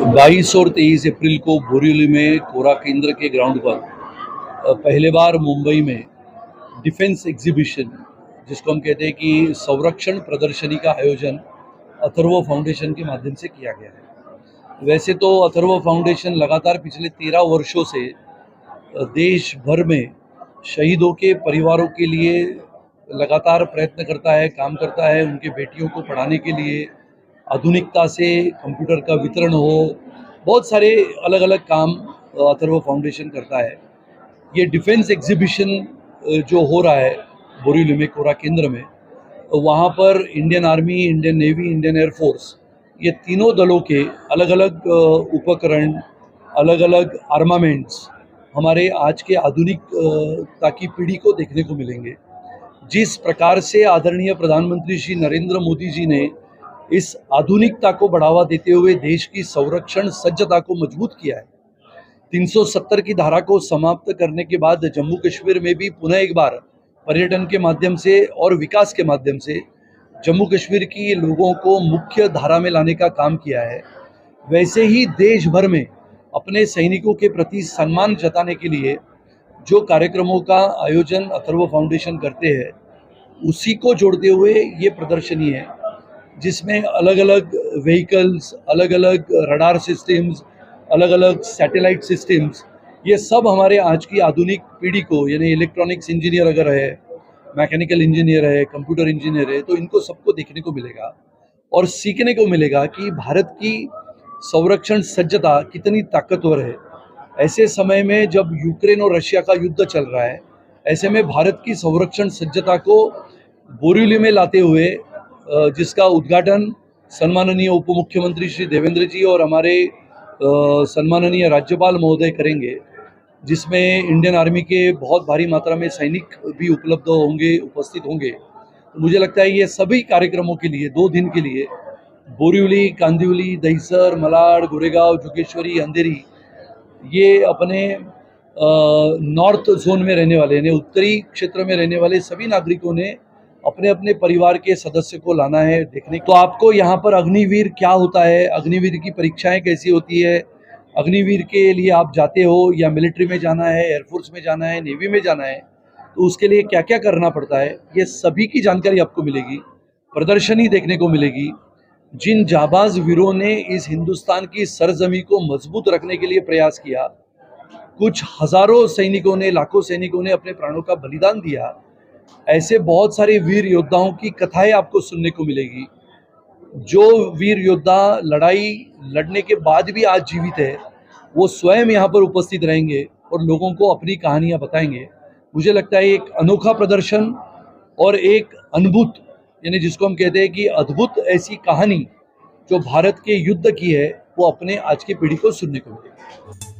22 और 23 अप्रैल को बोरीवली में कोरा केंद्र के ग्राउंड पर पहले बार मुंबई में डिफेंस एग्जीबिशन, जिसको हम कहते हैं कि संरक्षण प्रदर्शनी का आयोजन अथर्व फाउंडेशन के माध्यम से किया गया है। वैसे तो अथर्व फाउंडेशन लगातार पिछले 13 वर्षों से देश भर में शहीदों के परिवारों के लिए लगातार प्रयत्न करता है, काम करता है। उनके बेटियों को पढ़ाने के लिए आधुनिकता से कंप्यूटर का वितरण हो, बहुत सारे अलग अलग काम अथर्व फाउंडेशन करता है। ये डिफेंस एग्जीबिशन जो हो रहा है बोरीवली में कोरा केंद्र में, वहाँ पर Indian army, Indian navy, Indian air force, ये तीनों दलों के अलग अलग उपकरण, अलग अलग आर्मामेंट्स हमारे आज के आधुनिकता की पीढ़ी को देखने को मिलेंगे। जिस प्रकार से आदरणीय प्रधानमंत्री श्री नरेंद्र मोदी जी ने इस आधुनिकता को बढ़ावा देते हुए देश की संरक्षण सज्जता को मजबूत किया है। 370 की धारा को समाप्त करने के बाद जम्मू कश्मीर में भी पुनः एक बार पर्यटन के माध्यम से और विकास के माध्यम से जम्मू कश्मीर की लोगों को मुख्य धारा में लाने का काम किया है। वैसे ही देश भर में अपने सैनिकों के प्रति सम्मान जताने के लिए जो कार्यक्रमों का आयोजन अथर्व फाउंडेशन करते हैं, उसी को जोड़ते हुए ये प्रदर्शनी है, जिसमें अलग अलग व्हीकल्स, अलग अलग रडार सिस्टम्स, अलग अलग सैटेलाइट सिस्टम्स, ये सब हमारे आज की आधुनिक पीढ़ी को, यानी इलेक्ट्रॉनिक्स इंजीनियर अगर है, मैकेनिकल इंजीनियर है, कंप्यूटर इंजीनियर है, तो इनको सबको देखने को मिलेगा और सीखने को मिलेगा कि भारत की संरक्षण सज्जता कितनी ताकतवर है। ऐसे समय में जब यूक्रेन और रशिया का युद्ध चल रहा है, ऐसे में भारत की संरक्षण सज्जता को बोरीवली में लाते हुए, जिसका उद्घाटन सम्माननीय उप मुख्यमंत्री श्री देवेंद्र जी और हमारे सम्माननीय राज्यपाल महोदय करेंगे, जिसमें इंडियन आर्मी के बहुत भारी मात्रा में सैनिक भी उपलब्ध होंगे, उपस्थित होंगे। तो मुझे लगता है ये सभी कार्यक्रमों के लिए 2 दिन के लिए बोरीवली, कांदिवली, दहिसर, मलाड, गोरेगांव, जोगेश्वरी, अंधेरी, ये अपने नॉर्थ जोन में रहने वाले, यानी उत्तरी क्षेत्र में रहने वाले सभी नागरिकों ने अपने अपने परिवार के सदस्य को लाना है देखने। तो आपको यहाँ पर अग्निवीर क्या होता है, अग्निवीर की परीक्षाएं कैसी होती है, अग्निवीर के लिए आप जाते हो या मिलिट्री में जाना है, एयरफोर्स में जाना है, नेवी में जाना है, तो उसके लिए क्या क्या करना पड़ता है, ये सभी की जानकारी आपको मिलेगी। प्रदर्शनी देखने को मिलेगी। जिन जाबाज वीरों ने इस हिंदुस्तान की सरजमी को मजबूत रखने के लिए प्रयास किया, कुछ हजारों सैनिकों ने, लाखों सैनिकों ने अपने प्राणों का बलिदान दिया, ऐसे बहुत सारे वीर योद्धाओं की कथाएं आपको सुनने को मिलेगी। जो वीर योद्धा लड़ाई लड़ने के बाद भी आज जीवित है, वो स्वयं यहाँ पर उपस्थित रहेंगे और लोगों को अपनी कहानियां बताएंगे। मुझे लगता है एक अनोखा प्रदर्शन और एक अद्भुत, यानी जिसको हम कहते हैं कि अद्भुत ऐसी कहानी जो भारत के युद्ध की है, वो अपने आज की पीढ़ी को सुनने को मिलेगी।